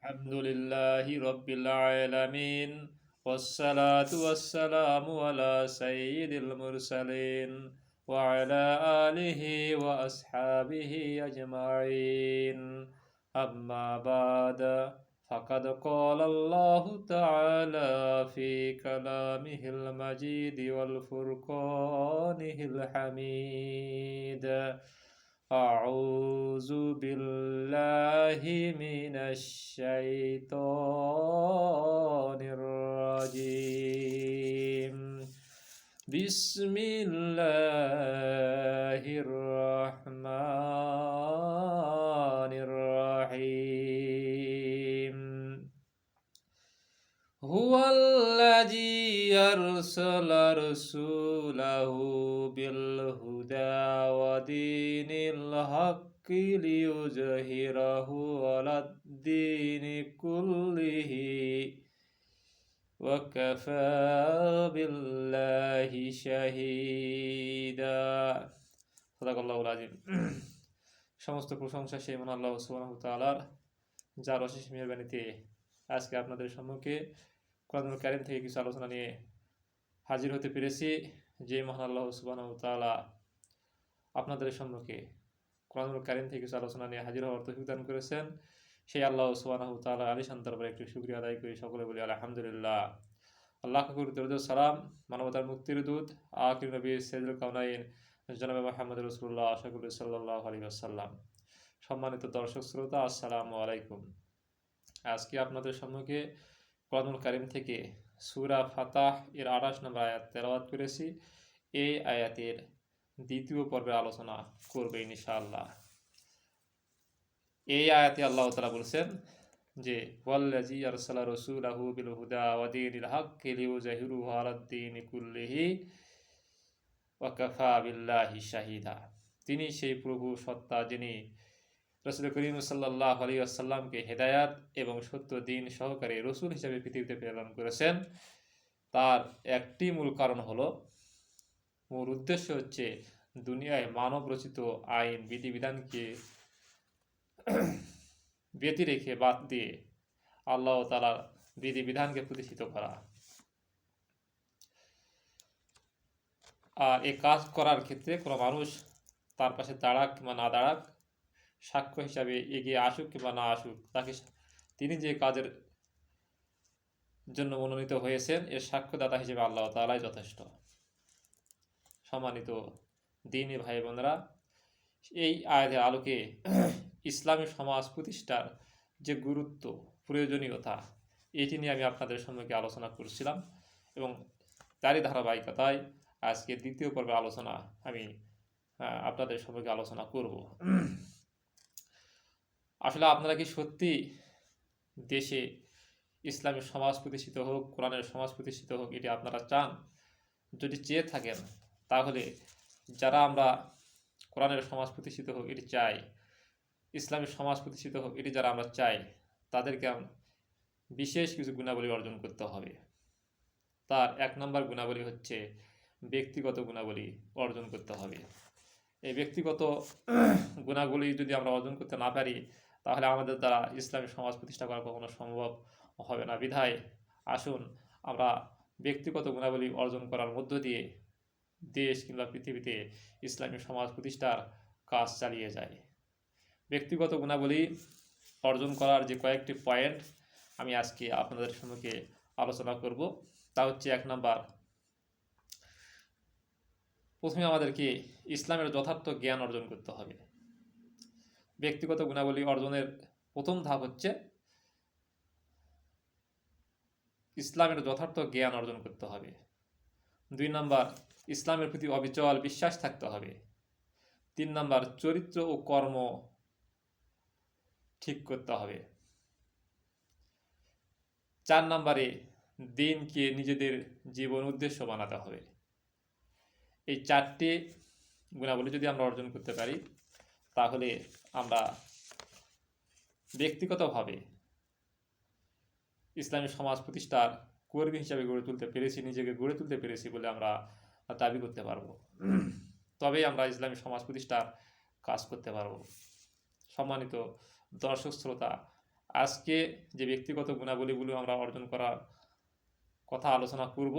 الحمد لله رب العالمين والصلاة والسلام على سيد المرسلين وعلى آله وأصحابه أجمعين أما بعد فقد قال الله تعالى في كلامه المجيد والفرقانه الحميد أعوذ بالله من الشيطان الرجيم بسم الله الرحمن الرحيم هو الذي أرسل رسوله بالهدى ودين الحق ليظهره على الدين كله وكفى بالله شهيدا صدق الله العظيم সমস্ত প্রশংসা সেই মহান আল্লাহ সুবহানাহু ওয়া তাআলার, যার অশেষ মেহেরবানিতে আজকে আপনাদের সম্মুখে কোরআনুল কারীম থেকে কিছু আলোচনা নিয়ে হাজির হতে পেরেছি। যে মহান আল্লাহ সুবহানাহু ওয়া তাআলা আপনাদের সম্মুখে কোরআনুল কারীম থেকে কিছু আলোচনা নিয়ে হাজির হওয়ার তৌফিক দান করেছেন, সেই আল্লাহ সুবহানাহু ওয়া তাআলার আলিশান দরবারে একটু শুকরিয়া আদায় করি। সকলে বলি আলহামদুলিল্লাহ। আল্লাহ কবুল দরুদ সালাম, মানবতার মুক্তির দূত আখির নবী সাইয়্যিদুল কাওনাইন জনাবে মুহাম্মদ রাসূলুল্লাহ সাল্লাল্লাহু আলাইহি ওয়াসাল্লাম। সম্মানিত দর্শক শ্রোতা, আসসালামু আলাইকুম। আজকে আপনাদের সম্মুখে কোরআনুল কারীম থেকে সূরা ফাতাহ এর 28 নম্বর আয়াত তেলাওয়াত করেছি। এই আয়াতের দ্বিতীয় পর্বের আলোচনা করবে ইনশাআল্লাহ। এই আয়াতে আল্লাহ তাআলা বলেছেন যে ওয়াল্লাযী আরসালা রাসূলাহু বিল হুদা ওয়া দীনিল হাক্কি লিইয়ুযহিরাহু আলাদ দীনি কুল্লিহি ওয়া কাফা বিল্লাহি শাহিদা। তিনি সেই প্রভু সত্তা, যিনি রাসূল করিম সাল্লাল্লাহু আলাইহি ওয়াসাল্লামকে হেদায়াত এবং সত্য দিন সহকারে রসুল হিসেবে পৃথিবীতে প্রেরণ করেছেন। তার একটি মূল কারণ হলো, মূল উদ্দেশ্য হচ্ছে দুনিয়ায় মানব রচিত আইন বিধিবিধানকে ব্যতি রেখে বাদ দিয়ে আল্লাহ তাআলার বিধিবিধানকে প্রতিষ্ঠিত করা। আর এই কাজ করার ক্ষেত্রে কোনো মানুষ তার পাশে দাঁড়াক কিংবা না দাঁড়াক, সাক্ষ্য হিসাবে এগিয়ে আসুক কিংবা না আসুক, তাকে তিনি যে কাজের জন্য মনোনীত হয়েছেন এর সাক্ষ্যদাতা হিসেবে আল্লাহ তাআলাই যথেষ্ট। সম্মানিত দ্বীনি ভাই বোনেরা, এই আয়াতের আলোকে ইসলামী সমাজ প্রতিষ্ঠার যে গুরুত্ব, প্রয়োজনীয়তা, এটি নিয়ে আমি আপনাদের সম্মুখে আলোচনা করছিলাম এবং তারই ধারাবাহিকতায় আজকে দ্বিতীয় পর্বে আলোচনা আমি আপনাদের সম্মুখে আলোচনা করব। আসলে আপনারা কি সত্যি দেশে ইসলামী সমাজ প্রতিষ্ঠিত হোক, কোরআনের সমাজ প্রতিষ্ঠিত হোক, এটি আপনারা চান? যদি চেয়ে থাকেন তাহলে যারা আমরা কোরআনের সমাজ প্রতিষ্ঠিত হোক এটি চাই, ইসলামী সমাজ প্রতিষ্ঠিত হোক এটি যারা আমরা চাই, তাদেরকে বিশেষ কিছু গুণাবলী অর্জন করতে হবে। তার 1 নম্বর গুণাবলী হচ্ছে ব্যক্তিগত গুণাবলী অর্জন করতে হবে। এই ব্যক্তিগত গুণাবলী যদি আমরা অর্জন করতে না পারি, তাহলে আমাদের দ্বারা ইসলামী সমাজ প্রতিষ্ঠা করা কখনো সম্ভব হবে না। বিধায় আসুন আমরা ব্যক্তিগত গুণাবলী অর্জন করার মধ্য দিয়ে দেশ কিংবা পৃথিবীতে ইসলামী সমাজ প্রতিষ্ঠার কাজ চালিয়ে যায়। ব্যক্তিগত গুণাবলী অর্জন করার যে কয়েকটি পয়েন্ট আমি আজকে আপনাদের সম্মুখে আলোচনা করব, তা হচ্ছে 1 নম্বর, প্রথমে আমাদেরকে ইসলামের যথার্থ জ্ঞান অর্জন করতে হবে। ব্যক্তিগত গুণাবলী অর্জনের প্রথম ধাপ হচ্ছে ইসলামের যথার্থ জ্ঞান অর্জন করতে হবে। 2 নম্বর, ইসলামের প্রতি অবিচল বিশ্বাস থাকতে হবে। 3 নম্বর, চরিত্র ও কর্ম ঠিক করতে হবে। 4 নম্বরে, দিনকে নিজেদের জীবন উদ্দেশ্য বানাতে হবে। এই 4টি গুণাবলী যদি আমরা অর্জন করতে পারি, তাহলে আমরা ব্যক্তিগতভাবে ইসলামী সমাজ প্রতিষ্ঠার কর্মী হিসাবে গড়ে তুলতে পেরেছি, নিজেকে গড়ে তুলতে পেরেছি বলে আমরা দাবি করতে পারব। তবেই আমরা ইসলামী সমাজ প্রতিষ্ঠার কাজ করতে পারব। সম্মানিত দর্শক শ্রোতা, আজকে যে ব্যক্তিগত গুণাবলীগুলো আমরা অর্জন করার কথা আলোচনা করব,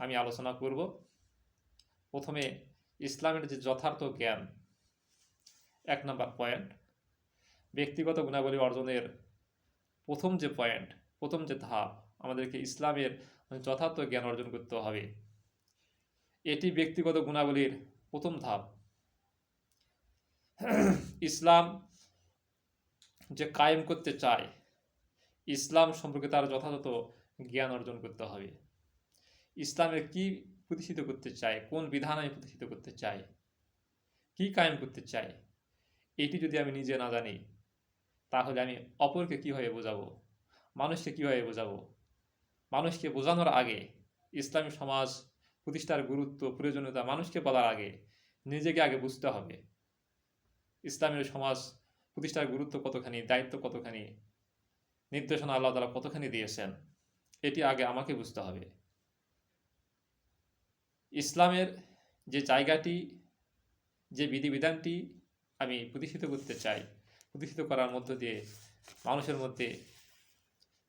আমি আলোচনা করব। প্রথমে ইসলামের যে যথার্থ জ্ঞান, 1 নম্বর পয়েন্ট। ব্যক্তিগত গুণাবলী অর্জনের প্রথম যে পয়েন্ট, প্রথম যে ধাপ, আমাদেরকে ইসলামের যথার্থ জ্ঞান অর্জন করতে হবে। এটি ব্যক্তিগত গুণাবলীর প্রথম ধাপ। ইসলাম যে কায়েম করতে চায়, ইসলাম সম্পর্কে তার যথাযথ জ্ঞান অর্জন করতে হবে। ইসলামের কি প্রতিষ্ঠিত করতে চায়, কোন বিধান আমি প্রতিষ্ঠিত করতে চাই, কি কায়েম করতে চাই, এটি যদি আমি নিজে না জানি, তাহলে আমি অপরকে কীভাবে বোঝাবো, মানুষকে কীভাবে বোঝাবো? মানুষকে বোঝানোর আগে, ইসলামী সমাজ প্রতিষ্ঠার গুরুত্ব, প্রয়োজনীয়তা মানুষকে বলার আগে নিজেকে আগে বুঝতে হবে। ইসলামের সমাজ প্রতিষ্ঠার গুরুত্ব কতখানি, দায়িত্ব কতখানি, নির্দেশনা আল্লাহ তাআলা কতখানি দিয়েছেন, এটি আগে আমাকে বুঝতে হবে। ইসলামের যে জায়গাটি, যে বিধিবিধানটি আমি প্রতিষ্ঠিত করতে চাই, প্রতিষ্ঠিত করার মধ্য দিয়ে মানুষের মধ্যে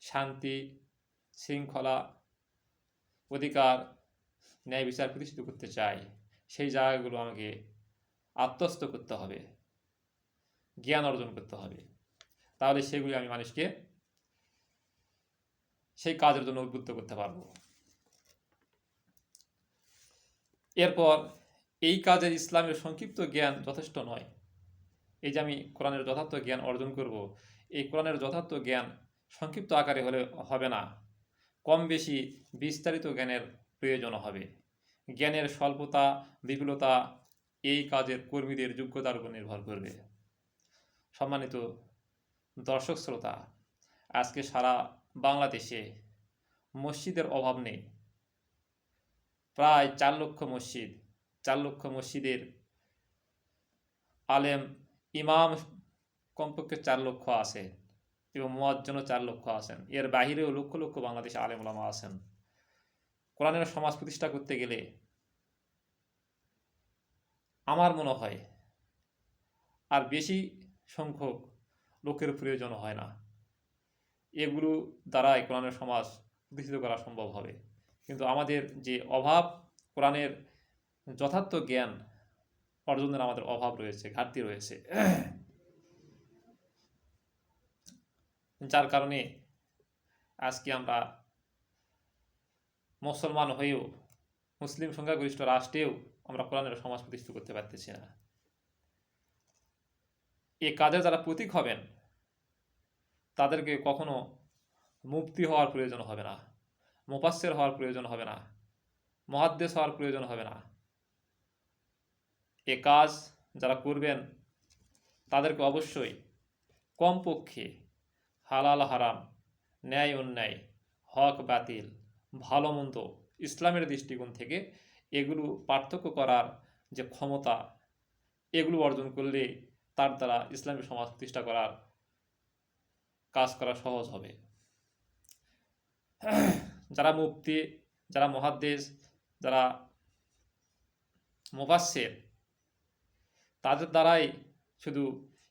শান্তি, শৃঙ্খলা, অধিকার, ন্যায় বিচার প্রতিষ্ঠিত করতে চাই, সেই জায়গাগুলো আমাকে আত্মস্থ করতে হবে, জ্ঞান অর্জন করতে হবে। তাহলে সেগুলি আমি মানুষকে সেই কাজের জন্য উদ্বুদ্ধ করতে পারবো। এরপর এই কাজের ইসলামের সংক্ষিপ্ত জ্ঞান যথেষ্ট নয়। এই যে আমি কোরআনের যথার্থ জ্ঞান অর্জন করব, এই কোরআনের যথার্থ জ্ঞান সংক্ষিপ্ত আকারে হলে হবে না, কম বেশি বিস্তারিত জ্ঞানের প্রয়োজন হবে। জ্ঞানের স্বল্পতা, বিপুলতা এই কাজের কর্মীদের যোগ্যতার উপর নির্ভর করবে। সম্মানিত দর্শক শ্রোতা, আজকে সারা বাংলাদেশে মসজিদের অভাব নেই। প্রায় 4 লক্ষ মসজিদ, 4 লক্ষ মসজিদের আলেম, ইমাম কমপক্ষে 4 লক্ষ আছে এবং মুয়াজ্জিনও 4 লক্ষ আছেন। এর বাহিরেও লক্ষ লক্ষ বাংলাদেশে আলেম ওলামা আছেন। কোরআনের সমাজ প্রতিষ্ঠা করতে গেলে আমার মনে হয় আর বেশি সংখ্যক লোকের প্রয়োজন হয় না। এগুলো দ্বারাই কোরআনের সমাজ প্রতিষ্ঠিত করা সম্ভব হবে। কিন্তু আমাদের যে অভাব, কোরআনের যথার্থ জ্ঞান অর্জনের আমাদের অভাব রয়েছে, ঘাটতি রয়েছে, যার কারণে আজকে আমরা মুসলমান হয়েও, মুসলিম সংখ্যাগরিষ্ঠ রাষ্ট্রেও আমরা কোরআনের সমাজ প্রতিষ্ঠিত করতে পারতেছি না। এ কাজে যারা প্রতীক হবেন, তাদেরকে কখনো মুফতি হওয়ার প্রয়োজন হবে না, মুফাসসির হওয়ার প্রয়োজন হবে না, মুহাদ্দিস হওয়ার প্রয়োজন হবে না। এ কাজ যারা করবেন, তাদেরকে অবশ্যই কমপক্ষে হালাল হারাম, ন্যায় অন্যায়, হক বাতিল, ভালো মন্দ ইসলামের দৃষ্টিকোণ থেকে এগুলো পার্থক্য করার যে ক্ষমতা, এগুলো অর্জন করলে তার দ্বারা ইসলামী সমাজ প্রতিষ্ঠা করার কাজ করা সহজ হবে। যারা মুফতি, যারা মুহাদ্দিস, যারা মুফাসসির, তাদের দ্বারাই শুধু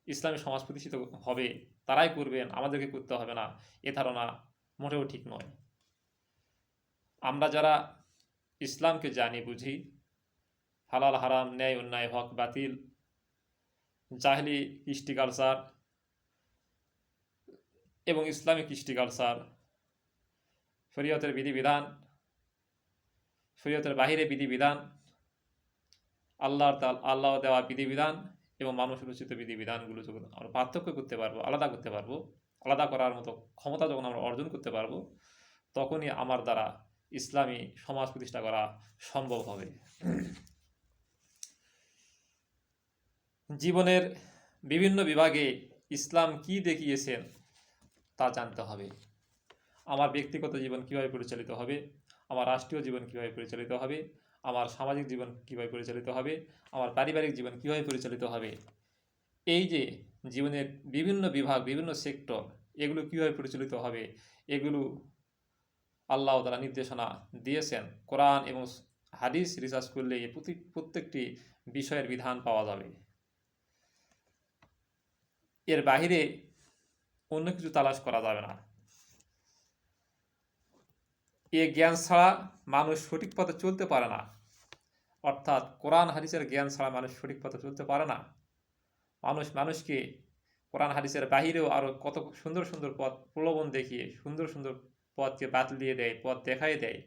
ইসলামী সমাজ প্রতিষ্ঠিত হবে, তারাই করবেন, আমাদেরকে করতে হবে না, এ ধারণা মোটেও ঠিক নয়। আমরা যারা ইসলামকে জানি, বুঝি, হালাল হারাম, ন্যায় অন্যায়, হক বাতিল, জাহেলি কৃষ্টি কালচার এবং ইসলামী কৃষ্টি কালচার, শরীয়তের বিধিবিধান, শরীয়তের বাহিরে বিধিবিধান, আল্লাহ দেওয়া বিধিবিধান এবং মানুষ রচিত বিধিবিধানগুলো যখন আমরা পার্থক্য করতে পারবো, আলাদা করতে পারবো, আলাদা করার মতো ক্ষমতা যখন আমরা অর্জন করতে পারবো, তখনই আমার দ্বারা ইসলামী সমাজ প্রতিষ্ঠা করা সম্ভব হবে। জীবনের বিভিন্ন বিভাগে ইসলাম কি দেখিয়েছেন তা জানতে হবে। আমার ব্যক্তিগত জীবন কীভাবে পরিচালিত হবে, আমার রাষ্ট্রীয় জীবন কীভাবে পরিচালিত হবে, আমার সামাজিক জীবন কীভাবে পরিচালিত হবে, আমার পারিবারিক জীবন কীভাবে পরিচালিত হবে, এই যে জীবনের বিভিন্ন বিভাগ, বিভিন্ন সেক্টর, এগুলো কীভাবে পরিচালিত হবে, এগুলো আল্লাহ তাআলা নির্দেশনা দিয়েছেন। কোরআন এবং হাদিস রিসার্চ করলে এই প্রত্যেকটি বিষয়ের বিধান পাওয়া যাবে। এর বাহিরে অন্য কিছু তালাশ করা যাবে না। এ জ্ঞান ছাড়া মানুষ সঠিক পথে চলতে পারে না, অর্থাৎ কোরআন হাদিসের জ্ঞান ছাড়া মানুষ সঠিক পথে চলতে পারে না। মানুষকে কোরআন হাদিসের বাহিরেও আরও কত সুন্দর সুন্দর পথ প্রলোভন দেখিয়ে সুন্দর সুন্দর পথকে বাতল দিয়ে দেয়, পথ দেখাই দেয়।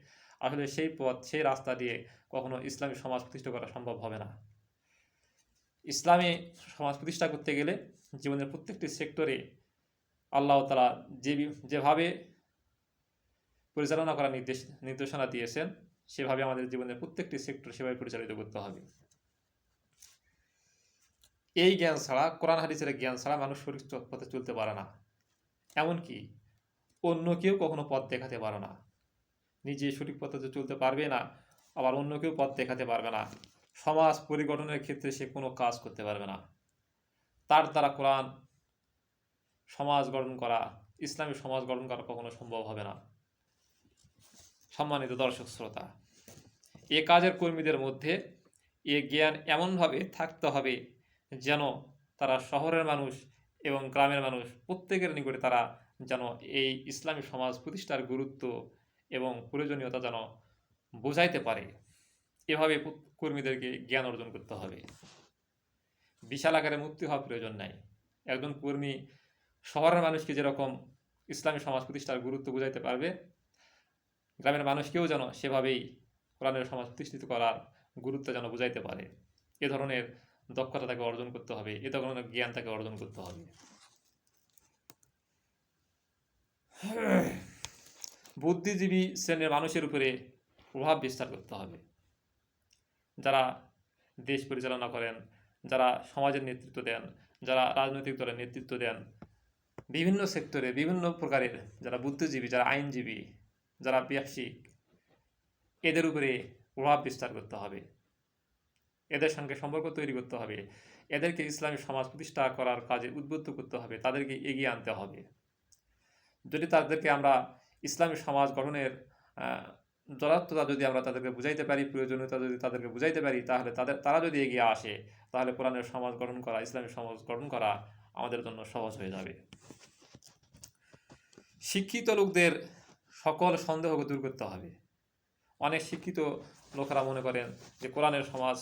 আসলে সেই পথ, সেই রাস্তা দিয়ে কখনো ইসলামী সমাজ প্রতিষ্ঠা করা সম্ভব হবে না। ইসলামী সমাজ প্রতিষ্ঠা করতে গেলে জীবনের প্রত্যেকটি সেক্টরে আল্লাহ তাআলা যেভাবে পরিচালনা করার নির্দেশনা দিয়েছেন, সেভাবে আমাদের জীবনের প্রত্যেকটি সেক্টর সেভাবে পরিচালিত করতে হবে। এই জ্ঞান ছাড়া, কোরআন হাদিসের জ্ঞান ছাড়া মানুষ সঠিক পথে চলতে পারে না। এমনকি অন্য কেউ কখনো পথ দেখাতে পারে না। নিজে সঠিক পথে চলতে পারবে না, আবার অন্য কেউ পথ দেখাতে পারবে না। সমাজ পরিগঠনের ক্ষেত্রে সে কোনো কাজ করতে পারবে না। তার দ্বারা কোরআন সমাজ গঠন করা, ইসলামী সমাজ গঠন করা কখনো সম্ভব হবে না। সম্মানিত দর্শক শ্রোতা, এ কাজের কর্মীদের মধ্যে এ জ্ঞান এমনভাবে থাকতে হবে যেন তারা শহরের মানুষ এবং গ্রামের মানুষ প্রত্যেকের নিকটে তারা যেন এই ইসলামী সমাজ প্রতিষ্ঠার গুরুত্ব এবং প্রয়োজনীয়তা যেন বোঝাইতে পারে। এভাবে কর্মীদেরকে জ্ঞান অর্জন করতে হবে। বিশাল আকারে মুক্তি হওয়ার প্রয়োজন নাই। একজন কর্মী শহরের মানুষকে যেরকম ইসলামী সমাজ প্রতিষ্ঠার গুরুত্ব বোঝাইতে পারবে, গ্রামের মানুষকেও যেন সেভাবেই কোরআনের সমাজ প্রতিষ্ঠিত করার গুরুত্ব যেন বুঝাইতে পারে। এ ধরনের দক্ষতা তাকে অর্জন করতে হবে, এ ধরনের জ্ঞান তাকে অর্জন করতে হবে। বুদ্ধিজীবী শ্রেণীর মানুষের উপরে প্রভাব বিস্তার করতে হবে। যারা দেশ পরিচালনা করেন, যারা সমাজের নেতৃত্ব দেন, যারা রাজনৈতিক দলের নেতৃত্ব দেন, বিভিন্ন সেক্টরে বিভিন্ন প্রকারের যারা বুদ্ধিজীবী, যারা আইনজীবী, যারা ব্যবসায়িক, এদের উপরে প্রভাব বিস্তার করতে হবে। এদের সঙ্গে সম্পর্ক তৈরি করতে হবে। এদেরকে ইসলামী সমাজ প্রতিষ্ঠা করার কাজে উদ্বুদ্ধ করতে হবে, তাদেরকে এগিয়ে আনতে হবে। যদি তাদেরকে আমরা ইসলামী সমাজ গঠনের যথার্থতা যদি আমরা তাদেরকে বুঝাইতে পারি, প্রয়োজনীয়তা যদি তাদেরকে বুঝাইতে পারি, তাহলে তারা যদি এগিয়ে আসে, তাহলে কোরআনের সমাজ গঠন করা, ইসলামী সমাজ গঠন করা আমাদের জন্য সহজ হয়ে যাবে। শিক্ষিত লোকদের সকল সন্দেহকে দূর করতে হবে। অনেক শিক্ষিত লোকেরা মনে করেন যে কোরআনের সমাজ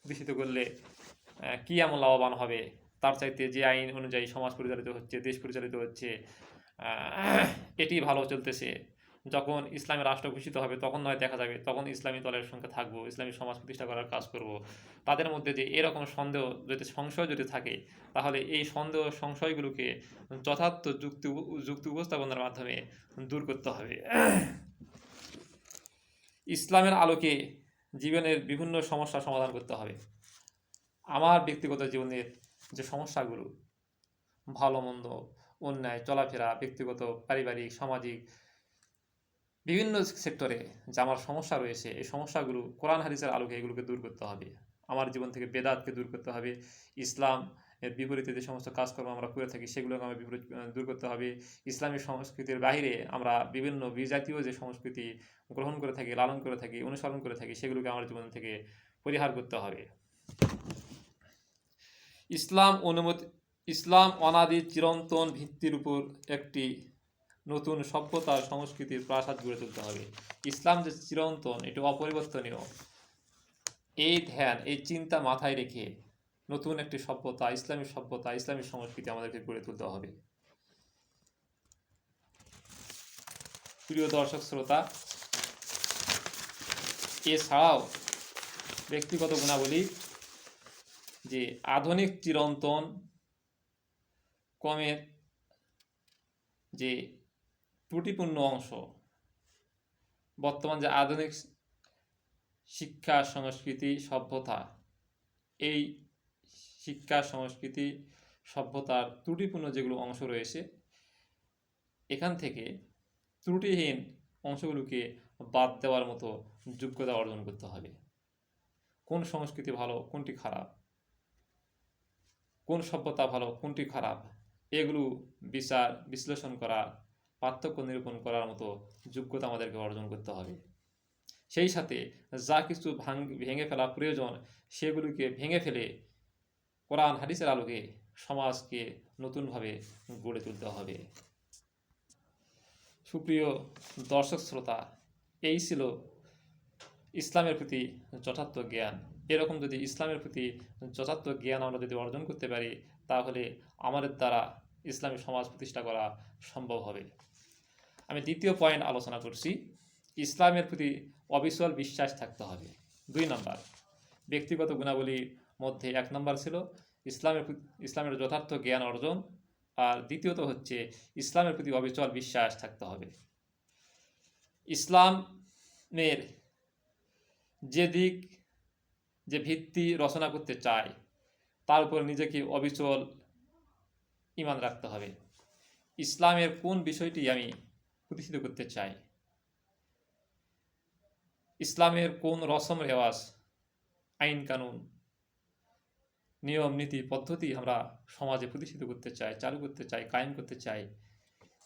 প্রতিষ্ঠিত করলে কী এমন লাভবান হবে, তার চাইতে যে আইন অনুযায়ী সমাজ পরিচালিত হচ্ছে, দেশ পরিচালিত হচ্ছে, এটি ভালো চলতেছে। যখন ইসলামী রাষ্ট্র ঘোষিত হবে তখন নয় দেখা যাবে, তখন ইসলামী দলের সঙ্গে থাকবো, ইসলামী সমাজ প্রতিষ্ঠা করার কাজ করব। তাদের মধ্যে যে এরকম সন্দেহ যদি সংশয় যদি থাকে, তাহলে এই সন্দেহ সংশয়গুলোকে যথার্থ যুক্তি উপস্থাপনার মাধ্যমে দূর করতে হবে। ইসলামের আলোকে জীবনের বিভিন্ন সমস্যা সমাধান করতে হবে। আমার ব্যক্তিগত জীবনের যে সমস্যাগুলো, ভালো মন্দ, অন্যায়, চলাফেরা, ব্যক্তিগত, পারিবারিক, সামাজিক বিভিন্ন সেক্টরে যে আমার সমস্যা রয়েছে, এই সমস্যাগুলো কোরআন হাদিসের আলোকে এগুলোকে দূর করতে হবে। আমার জীবন থেকে বেদাতকে দূর করতে হবে। ইসলাম এর বিপরীতে যে সমস্ত কাজকর্ম আমরা করে থাকি সেগুলোকে আমরা দূর করতে হবে। ইসলামী সংস্কৃতির বাইরে আমরা বিভিন্ন বিজাতীয় যে সংস্কৃতি গ্রহণ করে থাকি, লালন করে থাকি, অনুসরণ করে থাকি, সেগুলোকে আমার জীবন থেকে পরিহার করতে হবে। ইসলাম অনাদি চিরন্তন ভিত্তির উপর একটি নতুন সভ্যতার সংস্কৃতির প্রাসাদ গড়ে তুলতে হবে। ইসলাম যে চিরন্তন, এটি অপরিবর্তনীয়, এই ধ্যান, এই চিন্তা মাথায় রেখে নতুন একটি সভ্যতা, ইসলামী সভ্যতা, ইসলামী সংস্কৃতি আমাদেরকে গড়ে তুলতে হবে। প্রিয় দর্শক শ্রোতা, এছাড়াও ব্যক্তিগত গুণাবলী যে আধুনিক চিরন্তন কমের যে ত্রুটিপূর্ণ অংশ, বর্তমান যে আধুনিক শিক্ষা সংস্কৃতি সভ্যতা, এই শিক্ষা সংস্কৃতি সভ্যতার ত্রুটিপূর্ণ যেগুলো অংশ রয়েছে, এখান থেকে ত্রুটিহীন অংশগুলোকে বাদ দেওয়ার মতো যোগ্যতা অর্জন করতে হবে। কোন সংস্কৃতি ভালো, কোনটি খারাপ, কোন সভ্যতা ভালো, কোনটি খারাপ, এগুলো বিশ্লেষণ করা, পার্থক্য নিরূপণ করার মতো যোগ্যতা আমাদেরকে অর্জন করতে হবে। সেই সাথে যা কিছু ভেঙে ফেলা প্রয়োজন, সেগুলিকে ভেঙে ফেলে কোরআন হাদিসের আলোকে সমাজকে নতুনভাবে গড়ে তুলতে হবে। সুপ্রিয় দর্শক শ্রোতা, এই ছিল ইসলামের প্রতি যথার্থ জ্ঞান। এরকম যদি ইসলামের প্রতি যথার্থ জ্ঞান আমরা যদি অর্জন করতে পারি, তাহলে আমাদের দ্বারা ইসলামী সমাজ প্রতিষ্ঠা করা সম্ভব হবে। আমি দ্বিতীয় পয়েন্ট আলোচনা করছি, ইসলামের প্রতি অবিচল বিশ্বাস থাকতে হবে। 2 নম্বর, ব্যক্তিগত গুণাবলীর মধ্যে 1 নম্বর ছিল ইসলামের যথার্থ জ্ঞান অর্জন, আর দ্বিতীয়ত হচ্ছে ইসলামের প্রতি অবিচল বিশ্বাস থাকতে হবে। ইসলামের যে ভিত্তি রচনা করতে চায় তার উপর নিজেকে অবিচল ঈমান রাখতে হবে। ইসলামের কোন বিষয়টি আমি প্রতিষ্ঠিত করতে চাই, ইসলামের কোন রসম রেওয়াজ, আইন কানুন, নিয়ম নীতি পদ্ধতি আমরা সমাজে প্রতিষ্ঠিত করতে চাই, চালু করতে চাই, কায়েম করতে চাই,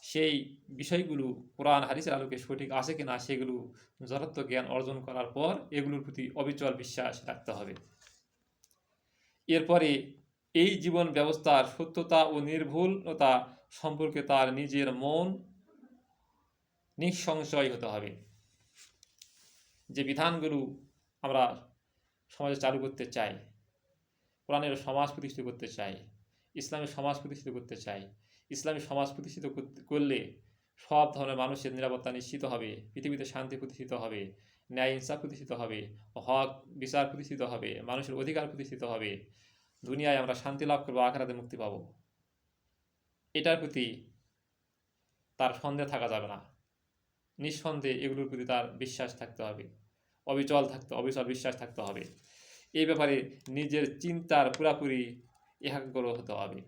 সেই বিষয়গুলো কোরআন হাদিসের আলোকে সঠিক আছে কিনা সেগুলো যথার্থ জ্ঞান অর্জন করার পর এগুলোর প্রতি অবিচল বিশ্বাস রাখতে হবে। এরপরে এই জীবন ব্যবস্থার সত্যতা ও নির্ভুলতা সম্পর্কে তার নিজের মন নিঃসংশয় হতে হবে। যে বিধানগুলো আমরা সমাজে চালু করতে চাই, কোরআনের সমাজ প্রতিষ্ঠিত করতে চাই, ইসলামের সমাজ প্রতিষ্ঠিত করতে চাই, ইসলামী সমাজ প্রতিষ্ঠিত করলে সব ধরনের মানুষের নিরাপত্তা নিশ্চিত হবে, পৃথিবীতে শান্তি প্রতিষ্ঠিত হবে, ন্যায় ইনসাফ প্রতিষ্ঠিত হবে, হক বিচার প্রতিষ্ঠিত হবে, মানুষের অধিকার প্রতিষ্ঠিত হবে, দুনিয়ায় আমরা শান্তি লাভ করবো, আখিরাতে মুক্তি পাবো। এটার প্রতি তার সন্দেহ থাকা যাবে না, নিঃসন্দেহে এগুলোর প্রতি তার বিশ্বাস থাকতে হবে, অবিচল বিশ্বাস থাকতে হবে। এই ব্যাপারে নিজের চিন্তার পুরাপুরি একাগ্র হতে হবে,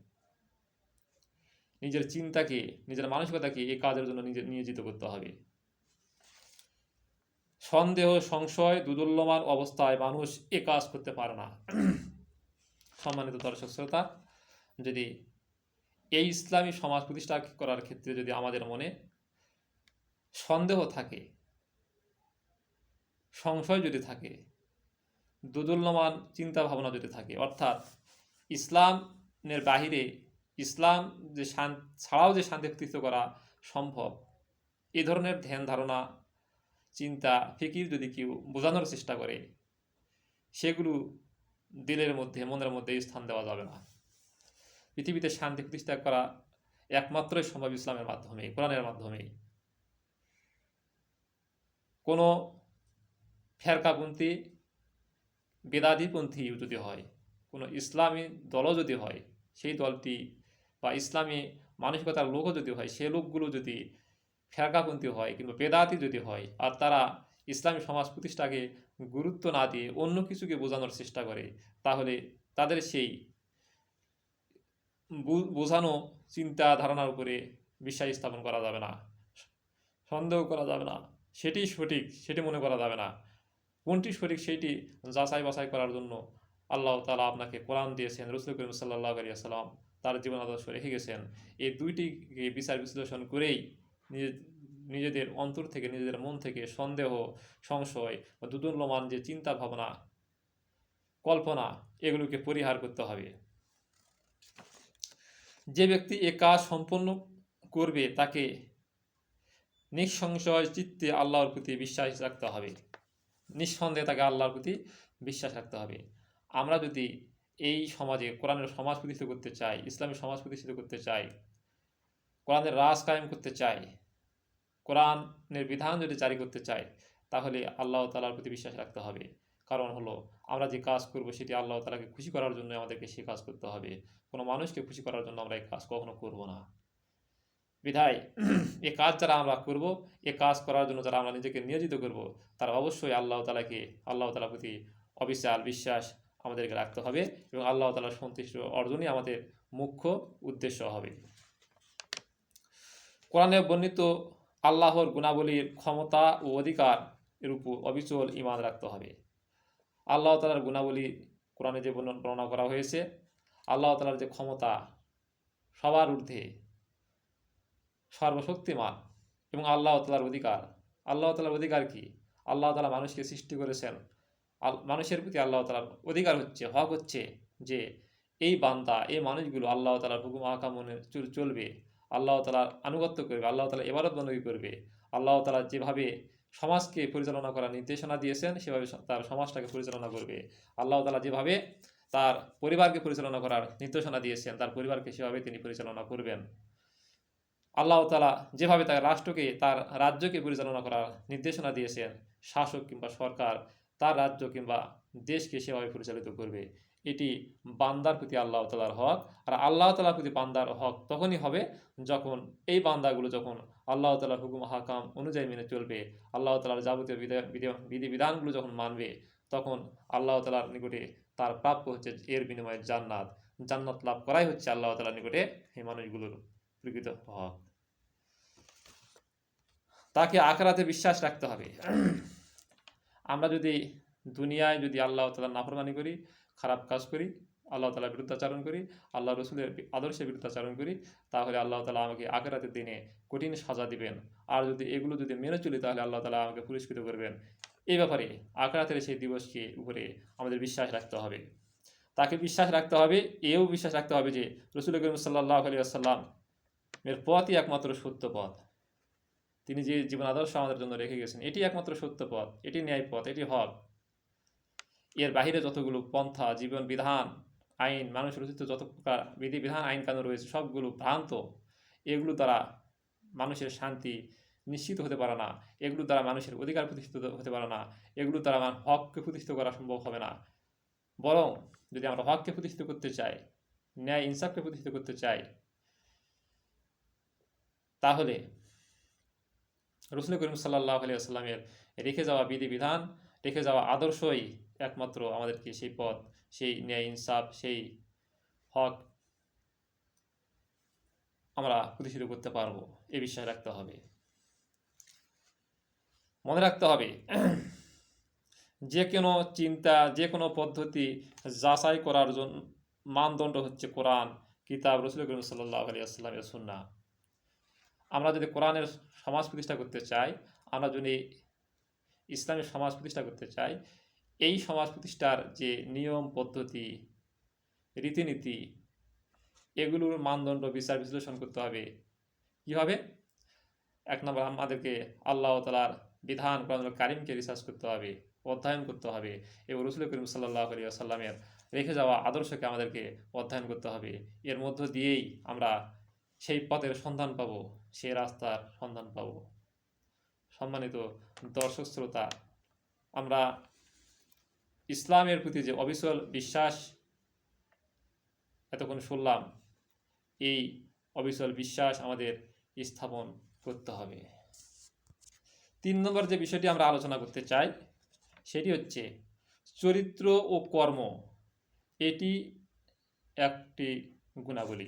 নিজের চিন্তাকে, নিজের মানসিকতাকে এই কাজের জন্য নিয়োজিত করতে হবে। সন্দেহ, সংশয়, দুদুল্যমান অবস্থায় মানুষ এ কাজ করতে পারে না। সম্মানিত দর্শক শ্রোতা, যদি এই ইসলামী সমাজ প্রতিষ্ঠা করার ক্ষেত্রে যদি আমাদের মনে সন্দেহ থাকে, সংশয় যদি থাকে, দুদুল্যমান চিন্তা ভাবনা যদি থাকে, অর্থাৎ ইসলামের বাহিরে ইসলাম ছাড়াও যে শান্তি প্রতিষ্ঠা করা সম্ভব, এ ধরনের ধ্যান ধারণা, চিন্তা, ফিকির যদি কেউ বোঝানোর চেষ্টা করে, সেগুলো দিলের মধ্যে, মনের মধ্যে স্থান দেওয়া যাবে না। পৃথিবীতে শান্তি প্রতিষ্ঠা করা একমাত্রই সম্ভব ইসলামের মাধ্যমে, কোরআনের মাধ্যমে। কোনো ফেরকাপন্থী, বেদাদিপন্থী যদি হয়, কোনো ইসলামী দলও যদি হয়, সেই দলটি বা ইসলামী মানসিকতার লোকও যদি হয়, সে লোকগুলো যদি ফেরকাপন্থী হয় কিংবা বেদাতি যদি হয়, আর তারা ইসলামী সমাজ প্রতিষ্ঠাকে গুরুত্ব না দিয়ে অন্য কিছুকে বোঝানোর চেষ্টা করে, তাহলে তাদের সেই বোঝানো চিন্তা ধারণার উপরে বিশ্বাস স্থাপন করা যাবে না, সন্দেহ করা যাবে না, সেটি সঠিক সেটি মনে করা যাবে না। কোনটি সঠিক সেইটি যাচাই বাছাই করার জন্য আল্লাহ তাআলা আপনাকে কোরআন দিয়েছেন, রাসূল করিম সাল্লাল্লাহু আলাইহি ওয়াসাল্লাম তার জীবন আদর্শ রেখে গেছেন। এই দুইটিকে বিচার বিশ্লেষণ করেই নিজেদের অন্তর থেকে, নিজেদের মন থেকে সন্দেহ, সংশয় বা দুদুল্যমান যে চিন্তা ভাবনা, কল্পনা, এগুলোকে পরিহার করতে হবে। যে ব্যক্তি এ কাজ সম্পন্ন করবে তাকে নিঃসংশয় চিত্তে আল্লাহর প্রতি বিশ্বাস রাখতে হবে, নিঃসন্দেহে তাকে আল্লাহর প্রতি বিশ্বাস রাখতে হবে। আমরা যদি এই সমাজে কোরআনের সমাজ প্রতিষ্ঠিত করতে চাই, ইসলামী সমাজ প্রতিষ্ঠিত করতে চাই, কোরআনের রাজ কায়েম করতে চাই, কোরআনের বিধান যদি জারি করতে চাই, তাহলে আল্লাহ তাআলার প্রতি বিশ্বাস রাখতে হবে। কারণ হলো, আমরা যে কাজ করব সেটি আল্লাহ তাআলাকে খুশি করার জন্য আমাদেরকে সেই কাজ করতে হবে, কোনো মানুষকে খুশি করার জন্য আমরা এই কাজ কখনো করব না। বিধায় এ কাজ যারা আমরা করব, এ কাজ করার জন্য যারা আমরা নিজেকে নিয়োজিত করব, তারা অবশ্যই আল্লাহ তাআলার প্রতি অবিচল বিশ্বাস আমাদেরকে রাখতে হবে, এবং আল্লাহ তাআলার সন্তুষ্টি অর্জনই আমাদের মুখ্য উদ্দেশ্য হবে। কোরআনে বর্ণিত আল্লাহর গুণাবলীর ক্ষমতা ও অধিকার এর উপর অবিচল ঈমান রাখতে হবে। আল্লাহ তাআলার গুণাবলী কোরআনে যে বর্ণনা করা হয়েছে, আল্লাহ তাআলার যে ক্ষমতা, সবার ঊর্ধ্বে, সর্বশক্তিমান, এবং আল্লাহ তাআলার অধিকার কি? আল্লাহ তাআলা মানুষকে সৃষ্টি করেছেন, মানুষের প্রতি আল্লাহ তাআলার অধিকার হচ্ছে, হক হচ্ছে যে এই বান্দা, এই মানুষগুলো আল্লাহ তাআলার হুকুম আহকাম মেনে চলবে, আল্লাহ তাআলার আনুগত্য করবে, আল্লাহ তাআলার ইবাদত বন্দী করবে, আল্লাহ তাআলা যেভাবে সমাজকে পরিচালনা করার নির্দেশনা দিয়েছেন সেভাবে তার সমাজটাকে পরিচালনা করবে। আল্লাহ তাআলা যেভাবে তার পরিবারকে পরিচালনা করার নির্দেশনা দিয়েছেন তার পরিবারকে সেভাবে তিনি পরিচালনা করবেন। আল্লাহ তাআলা যেভাবে তার রাষ্ট্রকে, তার রাজ্যকে পরিচালনা করার নির্দেশনা দিয়েছেন, শাসক কিংবা সরকার তার রাজ্য কিংবা দেশকে সেভাবে পরিচালিত করবে। এটি বান্দার প্রতি আল্লাহ তাআলার হক। আর আল্লাহ তাআলার প্রতি বান্দার হক তখনই হবে যখন এই বান্দাগুলো যখন আল্লাহ তাআলার হুকুম আহকাম অনুযায়ী মেনে চলবে, আল্লাহ তাআলার যাবতীয় বিধিবিধানগুলো যখন মানবে, তখন আল্লাহ তাআলার নিকটে তার প্রাপ্য হচ্ছে এর বিনিময়ে জান্নাত। জান্নাত লাভ করাই হচ্ছে আল্লাহ তাআলার নিকটে এই মানুষগুলোর প্রকৃত হক। তাকে আখিরাতে বিশ্বাস রাখতে হবে। আমরা যদি দুনিয়ায় যদি আল্লাহ তাআলার নাফরমানি করি, খারাপ কাজ করি, আল্লাহ তাআলার বিরুদ্ধাচরণ করি, আল্লাহ রসুলের আদর্শের বিরুদ্ধাচরণ করি, তাহলে আল্লাহ তাআলা আমাকে আখিরাতের দিনে কঠিন সাজা দিবেন। আর যদি এগুলো যদি মেনে চলি তাহলে আল্লাহ তাআলা আমাকে পুরস্কৃত করবেন। এই ব্যাপারে আখিরাতের সেই দিবসকে উপরে আমাদের বিশ্বাস রাখতে হবে। তাকে বিশ্বাস রাখতে হবে, এও বিশ্বাস রাখতে হবে যে রসুল করিম সাল্লাল্লাহু আলাইহি ওয়াসাল্লাম এর পথই একমাত্র সত্য পথ। তিনি যে জীবন আদর্শ আমাদের জন্য রেখে গেছেন এটি একমাত্র সত্য পথ, এটি ন্যায় পথ, এটি হক। এর বাহিরে যতগুলো পন্থা, জীবন বিধান, আইন, মানুষ রচিত যত প্রকার বিধিবিধান, আইন কানুন রয়েছে সবগুলো ভ্রান্ত। এগুলো দ্বারা মানুষের শান্তি নিশ্চিত হতে পারে না, এগুলো দ্বারা মানুষের অধিকার প্রতিষ্ঠিত হতে পারে না, এগুলো দ্বারা আমার হককে প্রতিষ্ঠিত করা সম্ভব হবে না। বরং যদি আমরা হককে প্রতিষ্ঠিত করতে চাই, ন্যায় ইনসাফকে প্রতিষ্ঠিত করতে চাই, তাহলে রসুল করিম সাল্লাল্লাহু আলাইহি ওয়াসাল্লামের রেখে যাওয়া বিধিবিধান, রেখে যাওয়া আদর্শই একমাত্র আমাদেরকে সেই পথ, সেই ন্যায় ইনসাফ, সেই হক আমরা প্রতিষ্ঠিত করতে পারবো। এ বিশ্বাস রাখতে হবে। মনে রাখতে হবে যে কোনো চিন্তা, যে কোনো পদ্ধতি যাচাই করার জন্য মানদণ্ড হচ্ছে কোরআন, কিতাব, রসুল করিম সাল্লাল্লাহু আলাইহি ওয়াসাল্লামের সুন্নাহ। আমরা যদি কোরআনের সমাজ প্রতিষ্ঠা করতে চাই, আমরা যদি ইসলামের সমাজ প্রতিষ্ঠা করতে চাই, এই সমাজ প্রতিষ্ঠার যে নিয়ম পদ্ধতি, রীতিনীতি, এগুলোর মানদণ্ড বিচার বিশ্লেষণ করতে হবে। কীভাবে? এক নম্বর, আমাদেরকে আল্লাহ তাআলার বিধান কোরআনুল কারীমকে রিসার্চ করতে হবে, অধ্যয়ন করতে হবে, এবং রসুল করিম সাল্লাল্লাহু আলাইহি ওয়াসাল্লামের রেখে যাওয়া আদর্শকে আমাদেরকে অধ্যয়ন করতে হবে। এর মধ্য দিয়েই আমরা সেই পথের সন্ধান পাব, সেই রাস্তার সন্ধান পাব। সম্মানিত দর্শক শ্রোতা, আমরা ইসলামের প্রতি যে অবিচল বিশ্বাস এতক্ষণ শুনলাম, এই অবিচল বিশ্বাস আমাদের স্থাপন করতে হবে। 3 নম্বর যে বিষয়টি আমরা আলোচনা করতে চাই সেটি হচ্ছে চরিত্র ও কর্ম। এটি একটি গুণাবলী।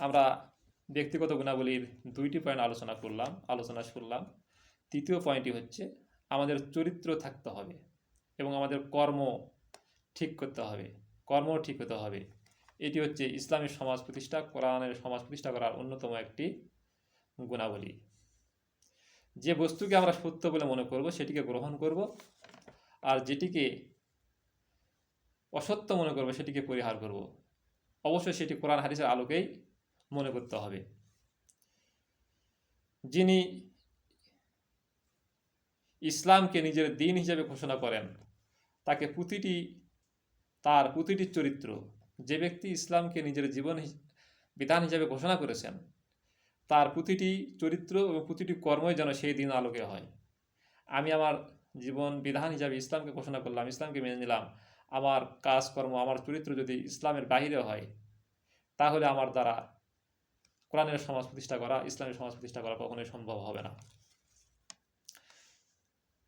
আমরা ব্যক্তিগত গুণাবলীর 2টি পয়েন্ট আলোচনা শুনলাম। তৃতীয় পয়েন্টটি হচ্ছে আমাদের চরিত্র থাকতে হবে এবং আমাদের কর্ম ঠিক করতে হবে, কর্ম ঠিক হতে হবে। এটি হচ্ছে ইসলামের সমাজ প্রতিষ্ঠা, কোরআনের সমাজ প্রতিষ্ঠা করার অন্যতম একটি গুণাবলী। যে বস্তুকে আমরা সত্য বলে মনে করব সেটিকে গ্রহণ করব, আর যেটিকে অসত্য মনে করব সেটিকে পরিহার করব। অবশ্যই সেটি কোরআন হাদিসের আলোকেই মনে করতে হবে। যিনি ইসলামকে নিজের দিন হিসেবে ঘোষণা করেন, তাকে তার প্রতিটি চরিত্র, যে ব্যক্তি ইসলামকে নিজের জীবন বিধান হিসেবে ঘোষণা করেছেন, তার প্রতিটি চরিত্র এবং প্রতিটি কর্মই যেন সেই দিন আলোকে হয়। আমি আমার জীবন বিধান হিসাবে ইসলামকে ঘোষণা করলাম, ইসলামকে মেনে নিলাম, আমার কাজকর্ম, আমার চরিত্র যদি ইসলামের বাহিরে হয়, তাহলে আমার দ্বারা কোরআনের সমাজ প্রতিষ্ঠা করা, ইসলামের সমাজ প্রতিষ্ঠা করা কখনোই সম্ভব হবে না।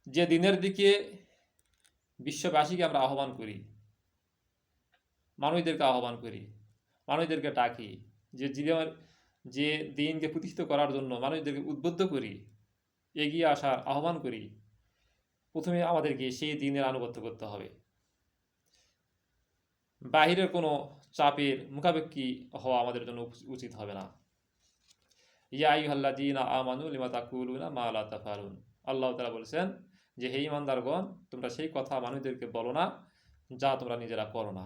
যে দিনের দিকে বিশ্ববাসীকে আমরা আহ্বান করি, মানুষদেরকে আহ্বান করি, মানুষদেরকে ডাকি, যে দিনকে প্রতিষ্ঠিত করার জন্য মানুষদেরকে উদ্বুদ্ধ করি, এগিয়ে আসার আহ্বান করি, প্রথমে আমাদেরকে সেই দিনের আনুগত্য করতে হবে। বাহিরের কোনো চাপের মুখাপেক্ষী হওয়া আমাদের জন্য উচিত হবে না। ইয়া আইয়ুহাল্লাযীনা আমানু লিমা তাকুলুনা মা লা তাফআলুন। আল্লাহ তাআলা বলেছেন যে হে ঈমানদারগণ, তোমরা সেই কথা মানুষদেরকে বলো না যা তোমরা নিজেরা করো না।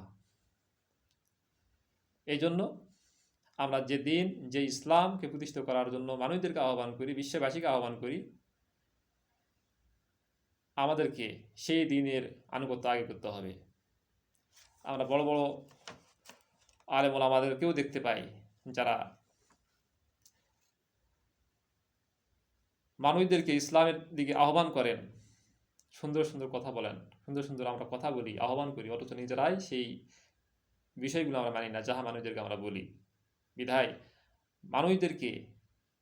এই জন্য আমরা যে দিন, যে ইসলামকে প্রতিষ্ঠিত করার জন্য মানুষদেরকে আহ্বান করি, বিশ্ববাসীকে আহ্বান করি, আমাদেরকে সেই দিনের আনুগত্য আগে করতে হবে। আমরা বড় বড় আলেম ওলামাদেরকেও দেখতে পাই যারা মানুষদেরকে ইসলামের দিকে আহ্বান করেন, সুন্দর সুন্দর কথা বলেন, সুন্দর সুন্দর আমরা কথা বলি, আহ্বান করি, অথচ নিজেরাই সেই বিষয়গুলো আমরা মানি না, যাহা মানুষদেরকে আমরা বলি। বিধায় মানুষদেরকে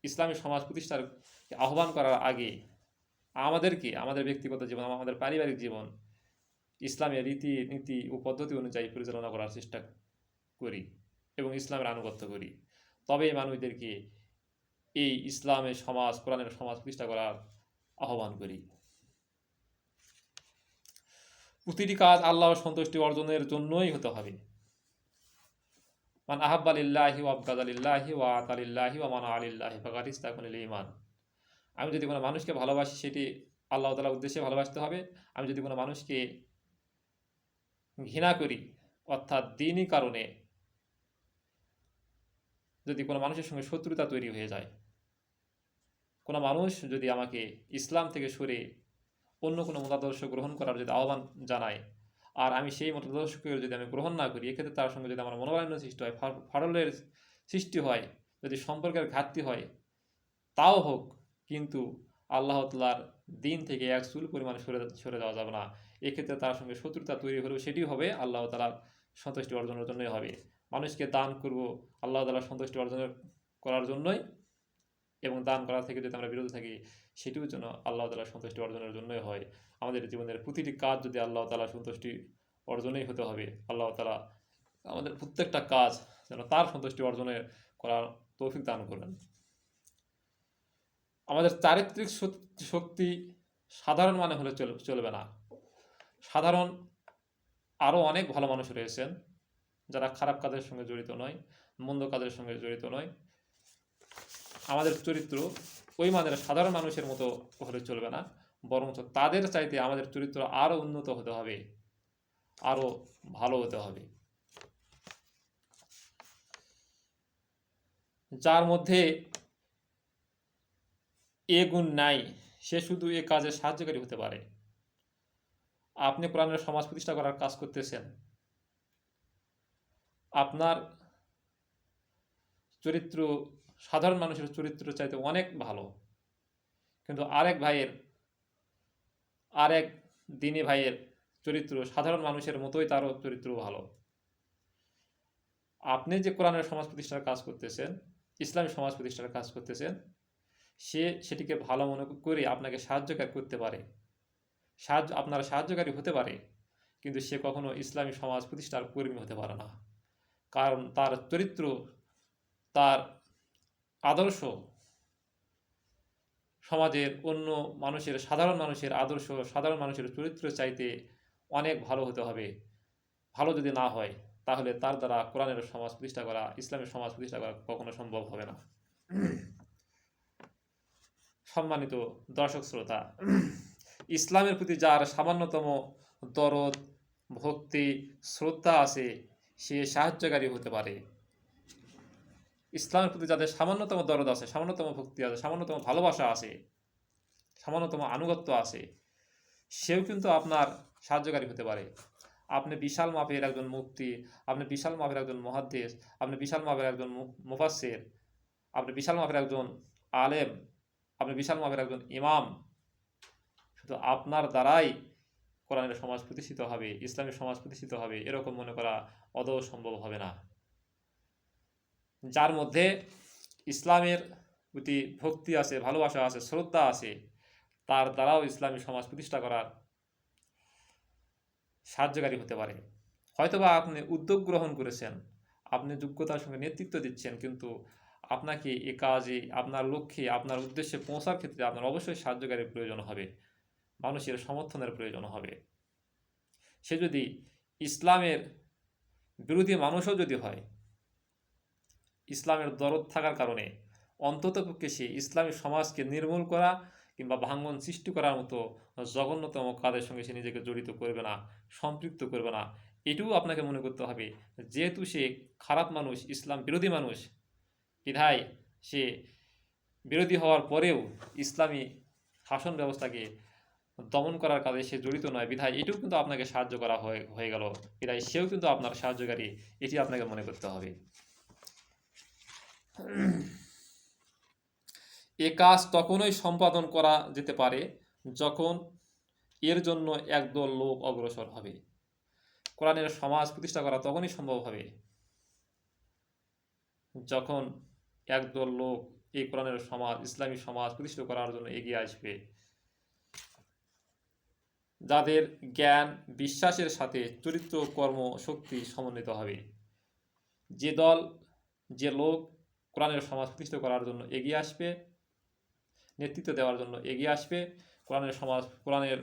ইসলামী সমাজ প্রতিষ্ঠার আহ্বান করার আগে আমাদেরকে আমাদের ব্যক্তিগত জীবন, আমাদের পারিবারিক জীবন ইসলামের রীতি নীতি ও পদ্ধতি অনুযায়ী পরিচালনা করার চেষ্টা করি এবং ইসলামের আনুগত্য করি। তবে মানুষদেরকে এই ইসলামের সমাজ, কোরআনের সমাজ প্রতিষ্ঠা করার আহ্বান করি। প্রতিটি কাজ আল্লাহর সন্তুষ্টি অর্জনের জন্যই হতে হবে। মান আহাব্বা লিল্লাহি ওয়া আবগাদা লিল্লাহি ওয়া আতা লিল্লাহি ওয়া মানা আলিল্লাহি ফাকাদ ইসতাকমালাল ঈমান। আমি যদি কোনো মানুষকে ভালোবাসি, সেটি আল্লাহ তাআলার উদ্দেশ্যে ভালোবাসতে হবে। আমি যদি কোনো মানুষকে ঘৃণা করি, অর্থাৎ দ্বীনি কারণে যদি কোনো মানুষের সঙ্গে শত্রুতা তৈরি হয়ে যায়, কোনো মানুষ যদি আমাকে ইসলাম থেকে সরে অন্য কোনো মতাদর্শ গ্রহণ করার যদি আহ্বান জানায়, আর আমি সেই মতাদর্শকে যদি আমি গ্রহণ না করি, এক্ষেত্রে তার সঙ্গে যদি আমার মনোমালিন্য সৃষ্টি হয়, ফাটলের সৃষ্টি হয়, যদি সম্পর্কের ঘাটতি হয়, তাও হোক, কিন্তু আল্লাহ তাআলার দিন থেকে এক চুল পরিমাণে সরে যাওয়া যাবে না। এক্ষেত্রে তার সঙ্গে শত্রুতা তৈরি হলেও সেটি হবে আল্লাহ তাআলার সন্তুষ্টি অর্জনের জন্যই হবে। মানুষকে দান করব আল্লাহ তাআলার সন্তুষ্টি অর্জন করার জন্যই, এবং দান করা থেকে যদি আমরা বিরত থাকি, সেটিও যেন আল্লাহ তাআলার সন্তুষ্টি অর্জনের জন্যই হয়। আমাদের জীবনের প্রতিটি কাজ যদি আল্লাহ তাআলার সন্তুষ্টি অর্জনেই হতে হবে। আল্লাহ তাআলা আমাদের প্রত্যেকটা কাজ যেন তার সন্তুষ্টি অর্জনের করার তৌফিক দান করেন। আমাদের চারিত্রিক শক্তি সাধারণ মানে হলে চলবে না। সাধারণ আরও অনেক ভালো মানুষ রয়েছেন যারা খারাপ কাজের সঙ্গে জড়িত নয়, মন্দ কাজের সঙ্গে জড়িত নয়। আমাদের চরিত্র ওই মানের সাধারণ মানুষের মতো হলে চলবে না, বরঞ্চ তাদের চাইতে আমাদের চরিত্র আরও উন্নত হতে হবে, আরও ভালো হতে হবে। যার মধ্যে এ গুণ নাই, সে শুধু এ কাজে সাহায্যকারী হতে পারে। আপনি কোরআনের সমাজ প্রতিষ্ঠা করার কাজ করতেছেন, আপনার চরিত্র সাধারণ মানুষের চরিত্র চাইতে অনেক ভালো, কিন্তু আরেক দিনী ভাইয়ের চরিত্র সাধারণ মানুষের মতোই, তারও চরিত্র ভালো। আপনি যে কোরআনের সমাজ প্রতিষ্ঠার কাজ করতেছেন, ইসলামী সমাজ প্রতিষ্ঠার কাজ করতেছেন, সে সেটিকে ভালো মনে করে আপনাকে সাহায্যকারী করতে পারে, আপনার সাহায্যকারী হতে পারে, কিন্তু সে কখনো ইসলামী সমাজ প্রতিষ্ঠার কর্মী হতে পারে না। কারণ তার চরিত্র, তার আদর্শ সমাজের অন্য মানুষের, সাধারণ মানুষের আদর্শ, সাধারণ মানুষের চরিত্র চাইতে অনেক ভালো হতে হবে। ভালো যদি না হয়, তাহলে তার দ্বারা কোরআনের সমাজ প্রতিষ্ঠা করা, ইসলামের সমাজ প্রতিষ্ঠা করা কখনো সম্ভব হবে না। সম্মানিত দর্শক শ্রোতা, ইসলামের প্রতি যার সামান্যতম দরদ, ভক্তি, শ্রদ্ধা আছে, সে সাহায্যকারী হতে পারে। ইসলামের প্রতি যাদের সামান্যতম দরদ আছে, সামান্যতম ভক্তি আছে, সামান্যতম ভালোবাসা আছে, সামান্যতম আনুগত্য আছে, সেও কিন্তু আপনার সাহায্যকারী হতে পারে। আপনি বিশাল মাপের একজন মুফতি, আপনি বিশাল মাপের একজন মুহাদ্দিস, আপনি বিশাল মাপের একজন মুফাসসির, আপনি বিশাল মাপের একজন আলেম, আপনি বিশাল মাপের একজন ইমাম, শুধু আপনার দ্বারাই কোরআনের সমাজ প্রতিষ্ঠিত হবে, ইসলামী সমাজ প্রতিষ্ঠিত হবে, এরকম মনে করা আদৌ সম্ভব হবে না। যার মধ্যে ইসলামের প্রতি ভক্তি আছে, ভালোবাসা আছে, শ্রদ্ধা আছে, তার দ্বারাও ইসলামী সমাজ প্রতিষ্ঠা করার সাহায্যকারী হতে পারে। হয়তোবা আপনি উদ্যোগ গ্রহণ করেছেন, আপনি যোগ্যতার সঙ্গে নেতৃত্ব দিচ্ছেন, কিন্তু আপনাকে এ কাজে, আপনার লক্ষ্যে, আপনার উদ্দেশ্যে পৌঁছার ক্ষেত্রে আপনার অবশ্যই সাহায্যকারীর প্রয়োজন হবে, মানুষের সমর্থনের প্রয়োজন হবে। সে যদি ইসলামের বিরোধী মানুষও যদি হয়, ইসলামের দরদ থাকার কারণে অন্ততপক্ষে সে ইসলামী সমাজকে নির্মূল করা কিংবা ভাঙ্গন সৃষ্টি করার মতো জঘন্যতম কাজের সঙ্গে সে নিজেকে জড়িত করবে না, সম্পৃক্ত করবে না, এটাও আপনাকে মনে করতে হবে। যেহেতু সে খারাপ মানুষ, ইসলাম বিরোধী মানুষ, বিধায় সে বিরোধী হওয়ার পরেও ইসলামী শাসন ব্যবস্থাকে দমন করার কাজে সে জড়িত নয়, বিধায় এটাও কিন্তু আপনাকে সাহায্য করা হয়ে গেল, বিধায় সেও কিন্তু আপনার সাহায্যকারী, এটি আপনাকে মনে করতে হবে। এ কাজ তখনই সম্পাদন করা যেতে পারে যখন এর জন্য একদল লোক অগ্রসর হবে। কোরআনের সমাজ প্রতিষ্ঠা করা তখনই সম্ভব হবে যখন একদল লোক এই কোরআনের সমাজ, ইসলামী সমাজ প্রতিষ্ঠা করার জন্য এগিয়ে আসবে, যাদের জ্ঞান বিশ্বাসের সাথে চরিত্র কর্ম শক্তি সমন্বিত হবে। যে দল, যে লোক কোরআনের সমাজ প্রতিষ্ঠা করার জন্য এগিয়ে আসবে, নেতৃত্ব দেওয়ার জন্য এগিয়ে আসবে, কোরআনের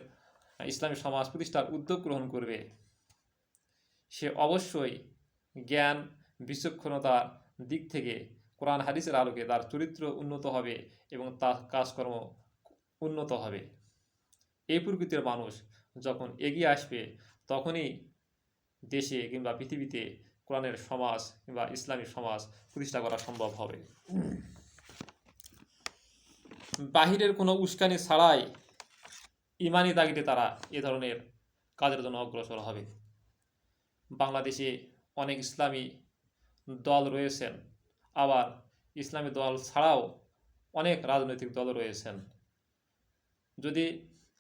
ইসলামী সমাজ প্রতিষ্ঠার উদ্যোগ গ্রহণ করবে, সে অবশ্যই জ্ঞান বিচক্ষণতার দিক থেকে কোরআন হাদিসের আলোকে তার চরিত্র উন্নত হবে এবং তার কাজকর্ম উন্নত হবে। এই প্রকৃতির মানুষ যখন এগিয়ে আসবে, তখনই দেশে কিংবা পৃথিবীতে কোরআনের সমাজ কিংবা ইসলামী সমাজ প্রতিষ্ঠা করা সম্ভব হবে। বাহিরের কোনো উস্কানি ছাড়াই ইমানি তাগিদে তারা এ ধরনের কাজের জন্য অগ্রসর হবে। বাংলাদেশে অনেক ইসলামী দল রয়েছেন, আবার ইসলামী দল ছাড়াও অনেক রাজনৈতিক দল রয়েছেন। যদি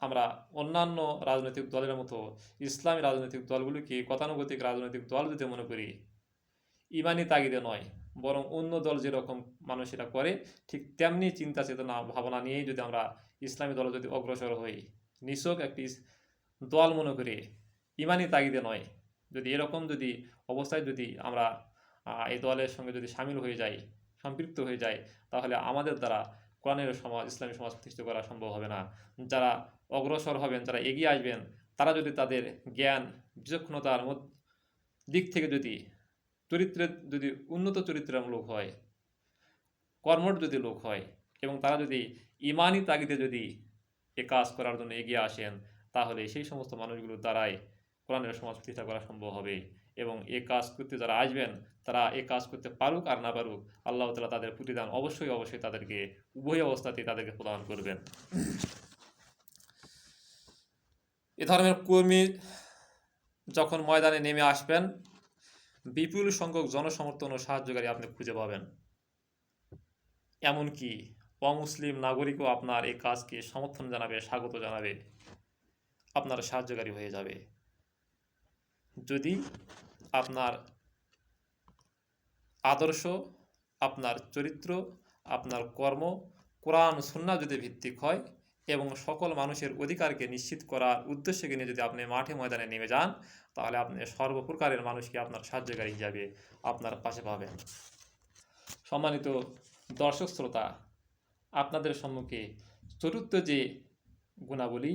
আমরা অন্যান্য রাজনৈতিক দলের মতো ইসলামী রাজনৈতিক দলগুলিকে গতানুগতিক রাজনৈতিক দল যদি মনে করি, ইমানি তাগিদে নয়, বরং অন্য দল যেরকম মানুষেরা করে ঠিক তেমনি চিন্তা চেতনা ভাবনা নিয়েই যদি আমরা ইসলামী দলে যদি অগ্রসর হই, নিছক একটি দল মনে করি, ইমানি তাগিদে নয়, যদি এরকম যদি অবস্থায় যদি আমরা এই দলের সঙ্গে যদি সামিল হয়ে যাই, সম্পৃক্ত হয়ে যাই, তাহলে আমাদের দ্বারা কোরআনের সমাজ, ইসলামী সমাজ প্রতিষ্ঠা করা সম্ভব হবে না। যারা অগ্রসর হবেন, যারা এগিয়ে আসবেন, তারা যদি তাদের জ্ঞান বিচক্ষণতার দিক থেকে যদি চরিত্রের যদি উন্নত চরিত্রের লোক হয়, কর্মঠ যদি লোক হয়, এবং তারা যদি ইমানি তাগিদে যদি এ কাজ করার জন্য এগিয়ে আসেন, তাহলে সেই সমস্ত মানুষগুলোর দ্বারাই কোরআনের সমাজ প্রতিষ্ঠা করা সম্ভব হবে। এবং এ কাজ করতে যারা আসবেন, তারা এ কাজ করতে পারুক আর না পারুক, আল্লাহ তাআলা তাদের প্রতিদান অবশ্যই তাদেরকে উভয় অবস্থাতেই তাদেরকে প্রদান করবেন। এ ধরনের কর্মী যখন ময়দানে নেমে আসবেন, বিপুল সংখ্যক জনসমর্থন ও সাহায্যকারী আপনি খুঁজে পাবেন। এমনকি অমুসলিম নাগরিকও আপনার এই কাজকে সমর্থন জানাবে, স্বাগত জানাবে, আপনার সাহায্যকারী হয়ে যাবে। যদি আপনার আদর্শ, আপনার চরিত্র, আপনার কর্ম কোরআন সুন্নাহ যদি ভিত্তিক হয় এবং সকল মানুষের অধিকারকে নিশ্চিত করার উদ্দেশ্যকে নিয়ে যদি আপনি মাঠে ময়দানে নেমে যান, তাহলে আপনি সর্বপ্রকারের মানুষকে আপনার সাহায্যকারী হিসাবে আপনার পাশে পাবেন। সম্মানিত দর্শক শ্রোতা, আপনাদের সম্মুখে চতুর্থ যে গুণাবলী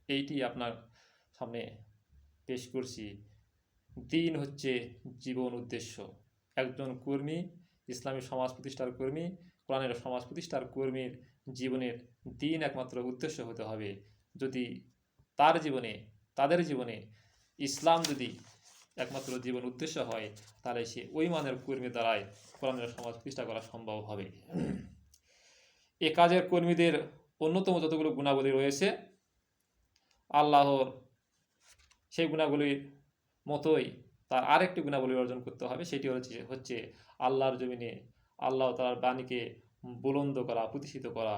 এইটি আপনার সামনে পেশ করছি। দিন হচ্ছে জীবন উদ্দেশ্য। একজন কর্মী, ইসলামী সমাজ প্রতিষ্ঠার কর্মী, কোরআনের সমাজ প্রতিষ্ঠার কর্মীর জীবনের দিন একমাত্র উদ্দেশ্য হতে হবে। যদি তার জীবনে, তাদের জীবনে ইসলাম যদি একমাত্র জীবন উদ্দেশ্য হয়, তাহলে সে ওই মানের কর্মী দ্বারাই কোরআনের সমাজ প্রতিষ্ঠা করা সম্ভব হবে। এ কাজের কর্মীদের অন্যতম যতগুলো গুণাবলী রয়েছে, আল্লাহর সেই গুণাবলীর মতোই তার আরেকটি গুণাবলী অর্জন করতে হবে। সেটি হচ্ছে আল্লাহর জমিনে আল্লাহ তাআলার বাণীকে বুলন্দ করা, প্রতিষ্ঠিত করা।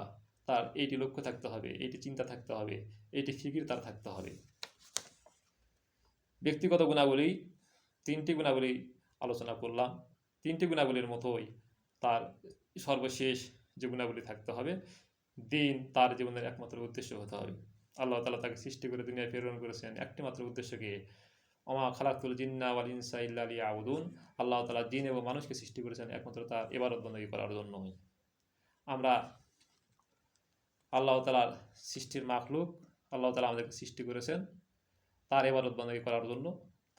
তার এইটি লক্ষ্য থাকতে হবে, এইটি চিন্তা থাকতে হবে, এইটি ফিকির তার থাকতে হবে। ব্যক্তিগত গুণাবলী, তিনটি গুণাবলী আলোচনা করলাম। তিনটি গুণাবলীর মতোই তার সর্বশেষ যে গুণাবলী থাকতে হবে, দিন তার জীবনের একমাত্র উদ্দেশ্য হতে হবে। আল্লাহ তাআলা তাকে সৃষ্টি করে দুনিয়ায় প্রেরণ করেছেন একটি মাত্র উদ্দেশ্যকে, ওমা খালাকতুল জিন্না ওয়াল ইনসা ইল্লা লিয়াবুদুন। আল্লাহ তাআলা জিন এবং মানুষকে সৃষ্টি করেছেন একমাত্র তার ইবাদত বندگی করার জন্য। আমরা আল্লাহ তাআলার সৃষ্টির মাখলুক, আল্লাহ তাআলা আমাদেরকে সৃষ্টি করেছেন তার ইবাদত বندگی করার জন্য,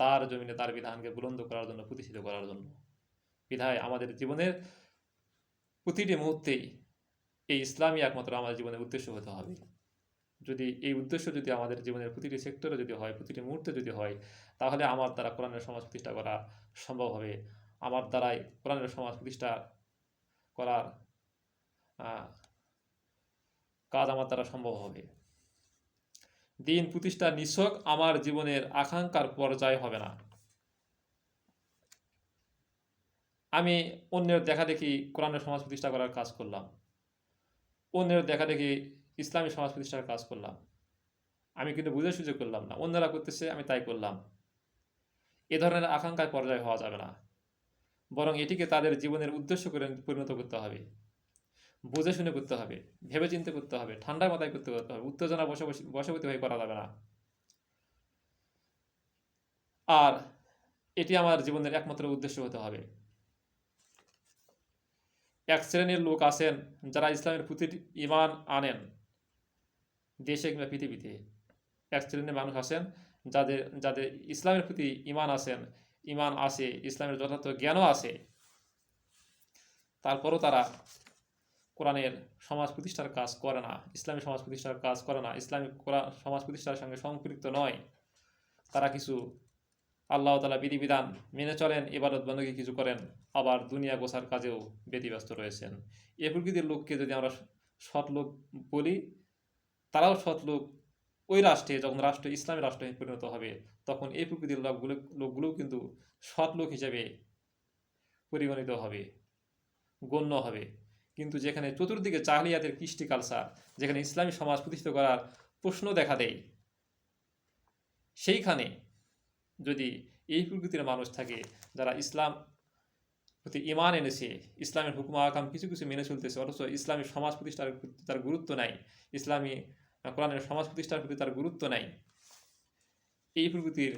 তার জমিনে তার বিধানকে বুলন্দ করার জন্য, প্রতিষ্ঠিত করার জন্য। বিধায় আমাদের জীবনের প্রতিটি মুহূর্তেই এই ইসলামই একমাত্র আমাদের জীবনের উদ্দেশ্য হতে হবে। যদি এই উদ্দেশ্য যদি আমাদের জীবনের প্রতিটি সেক্টরে যদি হয়, প্রতিটি মুহূর্তে যদি হয়, তাহলে আমার দ্বারা কোরআনের সমাজ প্রতিষ্ঠা করা সম্ভব হবে। আমার দ্বারাই কোরআনের সমাজ প্রতিষ্ঠা করার কাজ আমার দ্বারা সম্ভব হবে। দিন প্রতিষ্ঠা নিছক আমার জীবনের আকাঙ্ক্ষার পর্যায় হবে না। আমি অন্যের দেখাদেখি কোরআনের সমাজ প্রতিষ্ঠা করার কাজ করলাম, অন্যের দেখাদেখি ইসলামী সমাজ প্রতিষ্ঠার কাজ করলাম, আমি কিন্তু বুঝে সুঝে করলাম না, অন্যরা করতেছে আমি তাই করলাম। এ ধরনের আকাঙ্ক্ষায় পর্যায় হওয়া যাবে না, বরং এটিকে তাদের জীবনের উদ্দেশ্য করে পরিণত করতে হবে। বুঝে শুনে করতে হবে, ভেবে চিন্তে করতে হবে, ঠান্ডা মাথায় করতে হবে, উত্তেজনা বশবর্তী হয়ে করা যাবে না। আর এটি আমার জীবনের একমাত্র উদ্দেশ্য হতে হবে। এক শ্রেণীর লোক আছেন যারা ইসলামের প্রতি ঈমান আনেন দেশে কিংবা পৃথিবীতে। এক শ্রেণীর মানুষ আছেন যাদের যাদের ইসলামের প্রতি ঈমান আছে, ইসলামের যথার্থ জ্ঞানও আছে, তারপরও তারা কোরআনের সমাজ প্রতিষ্ঠার কাজ করে না, ইসলামী সমাজ প্রতিষ্ঠার কাজ করে না, ইসলামিক সমাজ প্রতিষ্ঠার সঙ্গে সম্পৃক্ত নয়। তারা কিছু আল্লাহ তাআলা বিধিবিধান মেনে চলেন, ইবাদত বন্দী কিছু করেন, আবার দুনিয়া গোছার কাজেও ব্যতিব্যস্ত রয়েছেন। এ প্রকৃতির লোককে যদি আমরা সৎ লোক বলি, তারাও সৎ লোক। ওই রাষ্ট্রে যখন রাষ্ট্র ইসলামী রাষ্ট্রে পরিণত হবে, তখন এই প্রকৃতির লোকগুলোও কিন্তু সৎ লোক হিসেবে পরিগণিত হবে, গণ্য হবে। কিন্তু যেখানে চতুর্দিকে জাহলিয়াতের কৃষ্টি কালচার, যেখানে ইসলামী সমাজ প্রতিষ্ঠিত করার প্রশ্ন দেখা দেয়, সেইখানে যদি এই প্রকৃতির মানুষ থাকে যারা ইসলাম প্রতি ঈমান এনেছে, ইসলামের হুকুম আহকাম কিছু কিছু মেনে চলতেছে, অথচ ইসলামী সমাজ প্রতিষ্ঠার প্রতি তার গুরুত্ব নাই, ইসলামী কোরআনের সমাজ প্রতিষ্ঠার প্রতি তার গুরুত্ব নাই, এই প্রকৃতির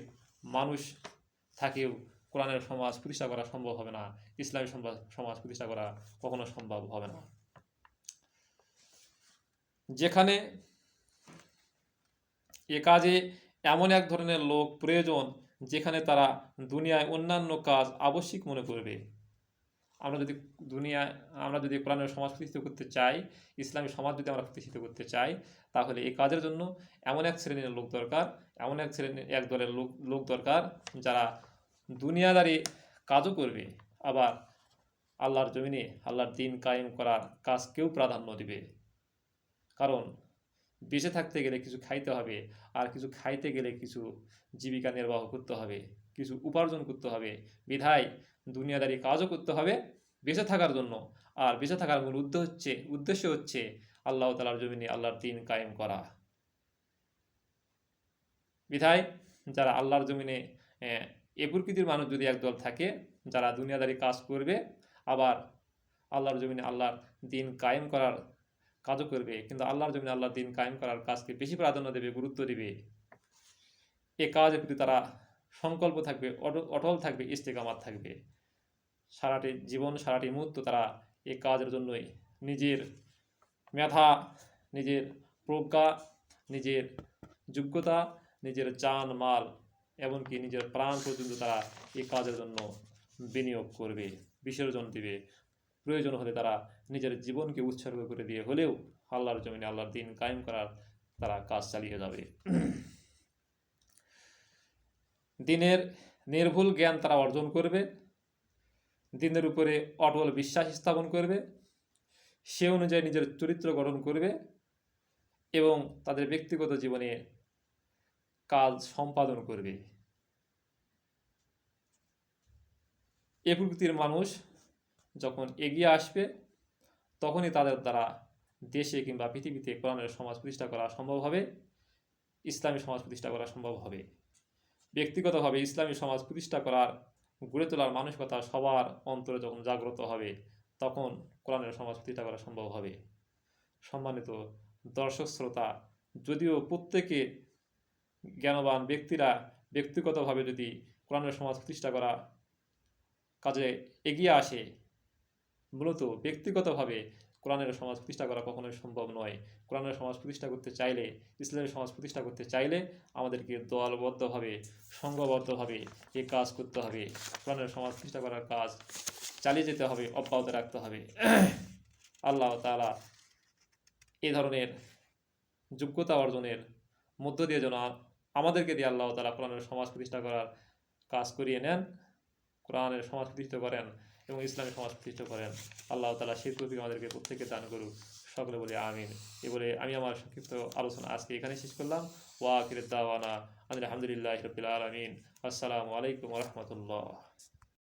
মানুষ থাকেও কোরআনের সমাজ প্রতিষ্ঠা করা সম্ভব হবে না, ইসলামী সমাজ প্রতিষ্ঠা করা কখনো সম্ভব হবে না। যেখানে এ কাজে এমন এক ধরনের লোক প্রয়োজন যেখানে তারা দুনিয়ায় অন্যান্য কাজ আবশ্যিক মনে করবে। আমরা যদি কোরআনের সমাজ প্রতিষ্ঠিত করতে চাই, ইসলামী সমাজ যদি আমরা প্রতিষ্ঠিত করতে চাই, তাহলে এই কাজের জন্য এমন এক শ্রেণীর লোক দরকার, এমন এক দলের লোক দরকার যারা দুনিয়াদারি কাজও করবে, আবার আল্লাহর জমিনে আল্লাহর দ্বীন কায়েম করার কাজকেও প্রাধান্য দিবে। কারণ বেঁচে থাকতে গেলে কিছু খাইতে হবে, আর কিছু খাইতে গেলে কিছু জীবিকা নির্বাহ করতে হবে, কিছু উপার্জন করতে হবে। বিধায় দুনিয়াদারি কাজও করতে হবে বেঁচে থাকার জন্য, আর বেঁচে থাকার মূল উদ্দেশ্য হচ্ছে আল্লাহ তাআলার জমিনে আল্লাহর দ্বীন কায়েম করা। বিধায় যারা আল্লাহর জমিনে এ প্রকৃতির মানুষ যদি একদল থাকে যারা দুনিয়াদারি কাজ করবে, আবার আল্লাহর জমিনে আল্লাহর দ্বীন কায়েম করার কাজও করবে, কিন্তু আল্লাহর জমিনে আল্লাহর দ্বীন কায়েম করার কাজকে বেশি প্রাধান্য দেবে, গুরুত্ব দেবে, এ কাজের প্রতি তারা সংকল্প থাকবে, অটল থাকবে, ইস্তেকামাত থাকবে। সারাটি জীবন, সারাটি মুহূর্ত তারা এ কাজের জন্যই নিজের মেধা, নিজের প্রজ্ঞা, নিজের যোগ্যতা, নিজের জান মাল, এমনকি নিজের প্রাণ পর্যন্ত তারা এই কাজের জন্য বিনিয়োগ করবে, বিসর্জন দিবে। প্রয়োজন হলে তারা নিজের জীবনকে উৎসর্গ করে দিয়ে হলেও আল্লাহর জমিনে আল্লাহর দ্বীন কায়েম করার তারা কাজ চালিয়ে যাবে। দ্বীনের নির্ভুল জ্ঞান তারা অর্জন করবে, দ্বীনের উপরে অটল বিশ্বাস স্থাপন করবে, সে অনুযায়ী নিজের চরিত্র গঠন করবে এবং তাদের ব্যক্তিগত জীবনে কাজ সম্পাদন করবে। এ প্রকৃতির মানুষ যখন এগিয়ে আসবে, তখনই তাদের দ্বারা দেশে কিংবা পৃথিবীতে কোরআনের সমাজ প্রতিষ্ঠা করা সম্ভব হবে, ইসলামী সমাজ প্রতিষ্ঠা করা সম্ভব হবে। ব্যক্তিগতভাবে ইসলামী সমাজ প্রতিষ্ঠা করার, গড়ে তোলার মানসিকতা সবার অন্তরে যখন জাগ্রত হবে, তখন কোরআনের সমাজ প্রতিষ্ঠা করা সম্ভব হবে। সম্মানিত দর্শক শ্রোতা, যদিও প্রত্যেকে জ্ঞানবান ব্যক্তিরা ব্যক্তিগতভাবে যদি কোরআনের সমাজ প্রতিষ্ঠা করা কাজে এগিয়ে আসে, মূলত ব্যক্তিগতভাবে কোরআনের সমাজ প্রতিষ্ঠা করা কখনোই সম্ভব নয়। কোরআনের সমাজ প্রতিষ্ঠা করতে চাইলে, ইসলামের সমাজ প্রতিষ্ঠা করতে চাইলে আমাদেরকে দলবদ্ধভাবে, সংঘবদ্ধভাবে এই কাজ করতে হবে। কোরআনের সমাজ প্রতিষ্ঠা করার কাজ চালিয়ে যেতে হবে, অব্যাহত রাখতে হবে। আল্লাহ তাআলা এ ধরনের যোগ্যতা অর্জনের মধ্য দিয়ে যেন আমাদেরকে দিয়ে আল্লাহ তাআলা কোরআনের সমাজ প্রতিষ্ঠা করার কাজ করিয়ে নেন, কোরআনের সমাজ প্রতিষ্ঠা করেন এবং ইসলামী সমাজ প্রতিষ্ঠা করেন। আল্লাহ তাআলা সেই তৌফিক আমাদেরকে প্রত্যেককে দান করুক। সকলে বলি আমিন। এ বলে আমি আমার সংক্ষিপ্ত আলোচনা আজকে এখানে শেষ করলাম। ওয়া আখিরু দাওয়ানা আলহামদুলিল্লাহি রাব্বিল আলামিন। আসসালামু আলাইকুম ওয়া রাহমাতুল্লাহ।